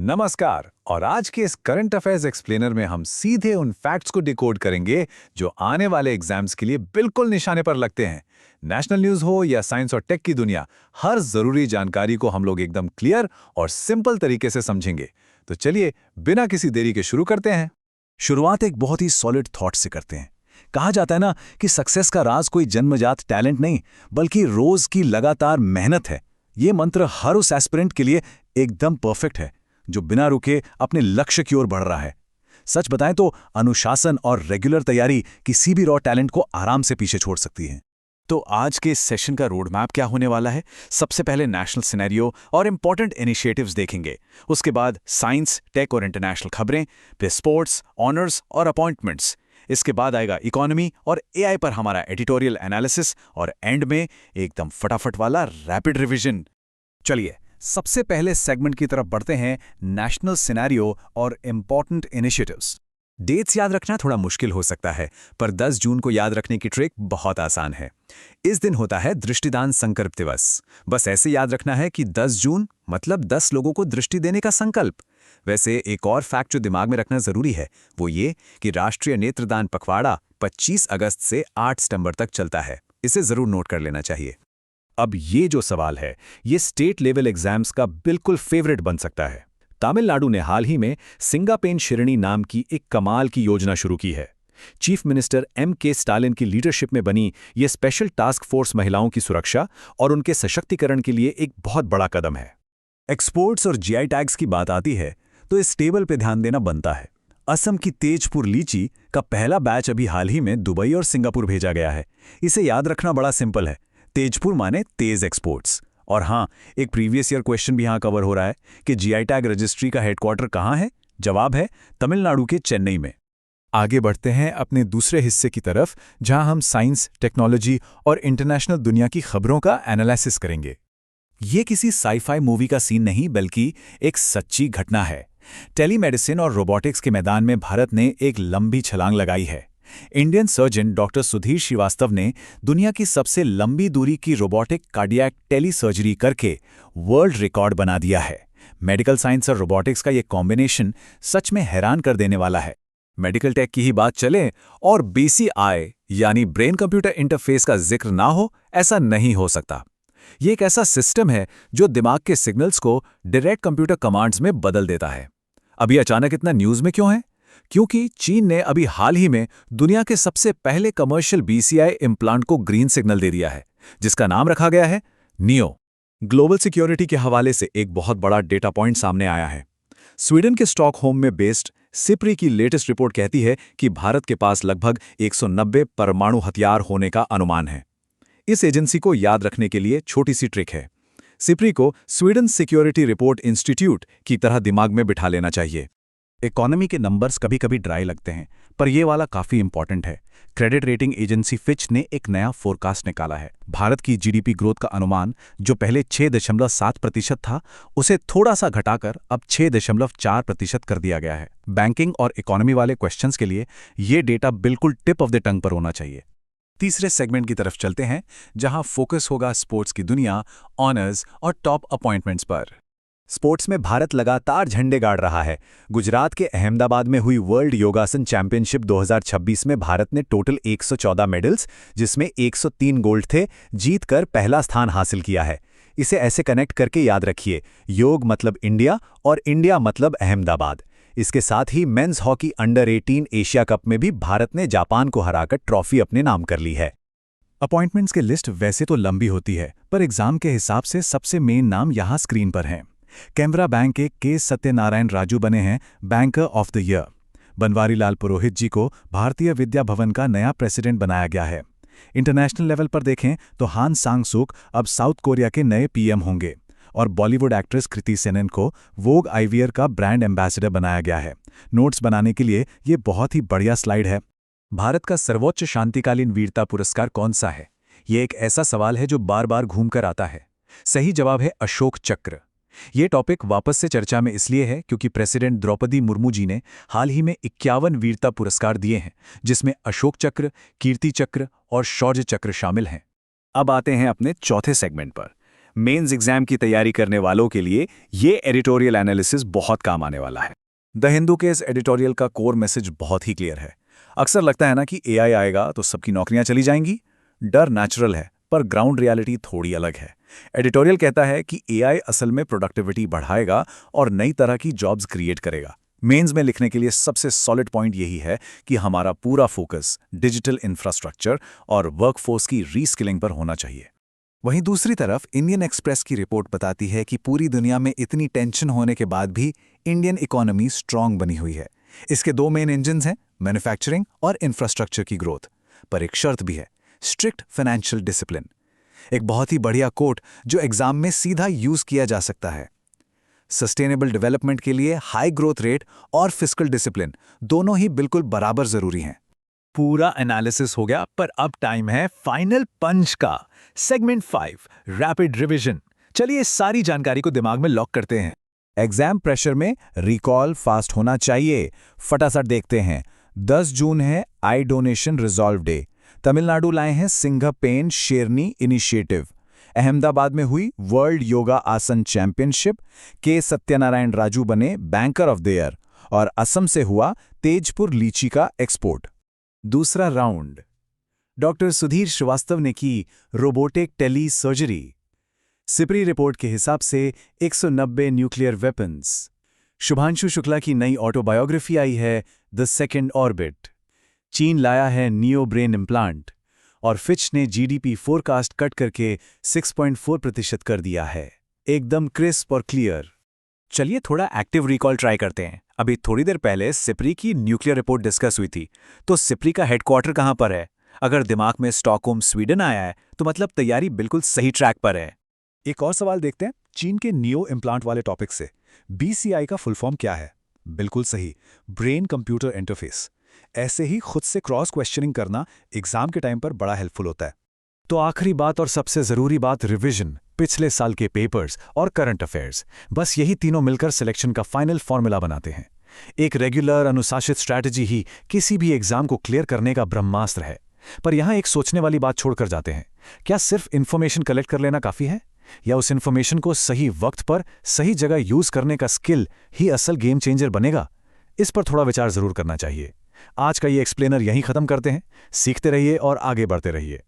नमस्कार। और आज के इस करंट अफेयर्स एक्सप्लेनर में हम सीधे उन फैक्ट्स को डिकोड करेंगे जो आने वाले एग्जाम्स के लिए बिल्कुल निशाने पर लगते हैं। नेशनल न्यूज़ हो या साइंस और टेक की दुनिया, हर जरूरी जानकारी को हम लोग एकदम क्लियर और सिंपल तरीके से समझेंगे। तो चलिए बिना किसी देरी के शुरू करते हैं। शुरुआत एक बहुत ही सॉलिड थॉट से करते हैं। कहा जाता है ना कि सक्सेस का राज कोई जन्मजात टैलेंट नहीं बल्कि रोज की लगातार मेहनत है। ये मंत्र हर उस एस्पिरेंट के लिए एकदम परफेक्ट है जो बिना रुके अपने लक्ष्य की ओर बढ़ रहा है। सच बताएं तो अनुशासन और रेगुलर तैयारी किसी भी रॉ टैलेंट को आराम से पीछे छोड़ सकती है। तो आज के इस सेशन का रोड मैप क्या होने वाला है? सबसे पहले नेशनल सिनेरियो और इंपॉर्टेंट इनिशिएटिव्स देखेंगे। उसके बाद साइंस, टेक और इंटरनेशनल खबरें, फिर स्पोर्ट्स, ऑनर्स और अपॉइंटमेंट्स। इसके बाद आएगा इकोनॉमी और एआई पर हमारा एडिटोरियल एनालिसिस और एंड में एकदम फटाफट वाला रैपिड रिवीजन। चलिए सबसे पहले सेगमेंट की तरफ बढ़ते हैं, नेशनल सिनेरियो और इंपॉर्टेंट इनिशिएटिव्स। डेट्स याद रखना थोड़ा मुश्किल हो सकता है, पर 10 जून को याद रखने की ट्रिक बहुत आसान है। इस दिन होता है दृष्टिदान संकल्प दिवस। बस ऐसे याद रखना है कि 10 जून मतलब 10 लोगों को दृष्टि देने का संकल्प। वैसे एक और फैक्ट जो दिमाग में रखना जरूरी है वो ये कि राष्ट्रीय नेत्रदान पखवाड़ा 25 अगस्त से 8 सितंबर तक चलता है। इसे जरूर नोट कर लेना चाहिए। अब ये जो सवाल है ये स्टेट लेवल एग्जाम्स का बिल्कुल फेवरेट बन सकता है। तमिलनाडु ने हाल ही में सिंगापेन शिरणी नाम की एक कमाल की योजना शुरू की है। चीफ मिनिस्टर के स्टालिन की लीडरशिप में बनी ये स्पेशल टास्क फोर्स महिलाओं की सुरक्षा और उनके सशक्तिकरण के लिए एक बहुत बड़ा कदम है। एक्सपोर्ट्स और जीआई टैग्स की बात आती है तो इस टेबल पे ध्यान देना बनता है। असम की तेजपुर लीची का पहला बैच अभी हाल ही में दुबई और सिंगापुर भेजा गया है। इसे याद रखना बड़ा सिंपल है। तेजपुर माने तेज एक्सपोर्ट्स। और हाँ, एक प्रीवियस ईयर क्वेश्चन भी यहां कवर हो रहा है कि जीआई टैग रजिस्ट्री का हेडक्वार्टर कहां है? जवाब है तमिलनाडु के चेन्नई में। आगे बढ़ते हैं अपने दूसरे हिस्से की तरफ, जहां हम साइंस, टेक्नोलॉजी और इंटरनेशनल दुनिया की खबरों का एनालिसिस करेंगे। ये किसी साई-फाई मूवी का सीन नहीं बल्कि एक सच्ची घटना है। टेलीमेडिसिन और रोबोटिक्स के मैदान में भारत ने एक लंबी छलांग लगाई है। Indian surgeon doctor Sudhir Srivastava ने दुनिया की सबसे लंबी दूरी की रोबोटिक कार्डियक टेली सर्जरी करके वर्ल्ड रिकॉर्ड बना दिया है। मेडिकल साइंस और रोबोटिक्स का ये कॉम्बिनेशन सच में हैरान कर देने वाला है। मेडिकल टेक की ही बात चले और बीसीआई यानी ब्रेन कंप्यूटर इंटरफेस का जिक्र ना हो, ऐसा नहीं हो सकता। ये एक ऐसा सिस्टम है जो दिमाग के सिग्नल्स को डायरेक्ट कंप्यूटर कमांड्स में बदल देता है। अभी अचानक इतना न्यूज़ में क्यों है? क्योंकि चीन ने अभी हाल ही में दुनिया के सबसे पहले कमर्शियल बीसीआई इम्प्लांट को ग्रीन सिग्नल दे दिया है, जिसका नाम रखा गया है नियो। ग्लोबल सिक्योरिटी के हवाले से एक बहुत बड़ा डेटा पॉइंट सामने आया है। स्वीडन के स्टॉकहोम में बेस्ड सिप्री की लेटेस्ट रिपोर्ट कहती है कि भारत के पास लगभग 190 परमाणु हथियार होने का अनुमान है। इस एजेंसी को याद रखने के लिए छोटी सी ट्रिक है। सिप्री को स्वीडन सिक्योरिटी रिपोर्ट इंस्टीट्यूट की तरह दिमाग में बिठा लेना चाहिए। इकोनॉमी के नंबर्स कभी कभी ड्राई लगते हैं, पर यह वाला काफी इंपॉर्टेंट है। क्रेडिट रेटिंग एजेंसी फिच ने एक नया फोरकास्ट निकाला है। भारत की जीडीपी ग्रोथ का अनुमान जो पहले 6.7% था, उसे थोड़ा सा घटाकर अब 6.4% कर दिया गया है। बैंकिंग और इकोनॉमी वाले क्वेश्चंस के लिए ये डेटा बिल्कुल टिप ऑफ द टंग पर होना चाहिए। तीसरे सेगमेंट की तरफ चलते हैं, जहां फोकस होगा स्पोर्ट्स की दुनिया, ऑनर्स और टॉप अपॉइंटमेंट्स पर। स्पोर्ट्स में भारत लगातार झंडे गाड़ रहा है। गुजरात के अहमदाबाद में हुई वर्ल्ड योगासन चैंपियनशिप 2026 में भारत ने टोटल 114 मेडल्स, जिसमें 103 गोल्ड थे, जीतकर पहला स्थान हासिल किया है। इसे ऐसे कनेक्ट करके याद रखिए, योग मतलब इंडिया और इंडिया मतलब अहमदाबाद। इसके साथ ही men's hockey under 18 Asia cup में भी भारत ने जापान को हराकर ट्रॉफी अपने नाम कर ली है। अपॉइंटमेंट्स की लिस्ट वैसे तो लंबी होती है, पर एग्जाम के हिसाब से सबसे मेन नाम यहाँ स्क्रीन पर हैं। कैनरा बैंक के सत्यनारायण राजू बने हैं banker of the year. Banwari Lal Purohit ji को भारतीय विद्या भवन का नया प्रेसिडेंट बनाया गया है। इंटरनेशनल लेवल पर देखें तो हान सांग सुक अब साउथ कोरिया के नए पीएम होंगे और बॉलीवुड एक्ट्रेस कृति सेनन को वोग आईवीआर का ब्रांड एम्बेसडर बनाया गया है। नोट्स बनाने के लिए ये बहुत ही बढ़िया स्लाइड है। भारत का सर्वोच्च शांतिकालीन वीरता पुरस्कार कौन सा है? ये एक ऐसा सवाल है जो बार बार घूम कर आता है। सही जवाब है अशोक चक्र। ये टॉपिक वापस से चर्चा में इसलिए है क्योंकि प्रेसिडेंट द्रौपदी मुर्मू जी ने हाल ही में 51 वीरता पुरस्कार दिए हैं, जिसमें अशोक चक्र, कीर्ति चक्र और शौर्य चक्र शामिल हैं। अब आते हैं अपने चौथे सेगमेंट पर। मेंस एग्जाम की तैयारी करने वालों के लिए ये एडिटोरियल एनालिसिस बहुत काम आने वाला है। द हिंदू के इस एडिटोरियल का कोर मैसेज बहुत ही क्लियर है। अक्सर लगता है ना कि एआई आएगा तो सबकी नौकरियां चली जाएंगी। डर नेचुरल है, पर ग्राउंड रियलिटी थोड़ी अलग है। एडिटोरियल कहता है कि एआई असल में प्रोडक्टिविटी बढ़ाएगा और नई तरह की जॉब्स क्रिएट करेगा। मेंस में लिखने के लिए सबसे सॉलिड पॉइंट यही है कि हमारा पूरा फोकस डिजिटल इंफ्रास्ट्रक्चर और वर्कफोर्स की रीस्किलिंग पर होना चाहिए। वहीं दूसरी तरफ इंडियन एक्सप्रेस की रिपोर्ट बताती है कि पूरी दुनिया में इतनी टेंशन होने के बाद भी इंडियन इकोनॉमी स्ट्रांग बनी हुई है। इसके दो मेन इंजन्स हैं, मैन्युफैक्चरिंग और इंफ्रास्ट्रक्चर की ग्रोथ। पर एक शर्त भी है, स्ट्रिक्ट फाइनेंशियल डिसिप्लिन। एक बहुत ही बढ़िया कोट जो एग्जाम में सीधा यूज किया जा सकता है। सस्टेनेबल डेवलपमेंट के लिए हाई ग्रोथ रेट और फिस्कल डिसिप्लिन दोनों ही बिल्कुल बराबर जरूरी हैं। पूरा एनालिसिस हो गया, पर अब टाइम है फाइनल पंच का। Segment 5 rapid revision. चलिए इस सारी जानकारी को दिमाग में लॉक करते हैं। एग्जाम प्रेशर में रिकॉल फास्ट होना चाहिए। फटाफट देखते हैं। 10 जून है आई डोनेशन रिजॉल्व डे। तमिलनाडु लाए हैं सिंघपेन शेरनी इनिशिएटिव। अहमदाबाद में हुई वर्ल्ड योगा आसन चैंपियनशिप। के सत्यनारायण राजू बने बैंकर ऑफ द ईयर। और असम से हुआ तेजपुर लीची का एक्सपोर्ट। दूसरा राउंड, डॉक्टर सुधीर श्रीवास्तव ने की robotic tele surgery. SIPRI report के हिसाब से 190 न्यूक्लियर वेपन्स। शुभांशु शुक्ला की नई ऑटोबायोग्राफी आई है, द सेकेंड ऑर्बिट। चीन लाया है नियो ब्रेन इम्प्लांट। और फिच ने जीडीपी फोरकास्ट कट करके 6.4% कर दिया है। एकदम क्रिस्प और क्लियर। चलिए थोड़ा एक्टिव रिकॉल ट्राई करते हैं। अभी थोड़ी देर पहले सिपरी की न्यूक्लियर रिपोर्ट डिस्कस हुई थी, तो सिपरी का हेडक्वार्टर कहाँ पर है? अगर दिमाग में स्टॉकहोम स्वीडन आया है तो मतलब तैयारी बिल्कुल सही ट्रैक पर है। एक और सवाल देखते हैं चीन के नियो इम्प्लांट वाले टॉपिक से। बीसीआई का फुल फॉर्म क्या है? बिल्कुल सही, ब्रेन कंप्यूटर इंटरफेस। ऐसे ही खुद से क्रॉस क्वेश्चनिंग करना एग्जाम के टाइम पर बड़ा हेल्पफुल होता है। तो आखिरी बात और सबसे जरूरी बात, रिवीजन, पिछले साल के पेपर्स और करंट अफेयर्स। बस यही तीनों मिलकर सिलेक्शन का फाइनल फॉर्मूला बनाते हैं। एक रेगुलर अनुशासित स्ट्रैटेजी ही किसी भी एग्जाम को क्लियर करने का ब्रह्मास्त्र है। पर यहां एक सोचने वाली बात छोड़कर जाते हैं। क्या सिर्फ इन्फॉर्मेशन कलेक्ट कर लेना काफी है, या उस इन्फॉर्मेशन को सही वक्त पर सही जगह यूज करने का स्किल ही असल गेम चेंजर बनेगा? इस पर थोड़ा विचार जरूर करना चाहिए। आज का ये एक्सप्लेनर यहीं खत्म करते हैं। सीखते रहिए और आगे बढ़ते रहिए।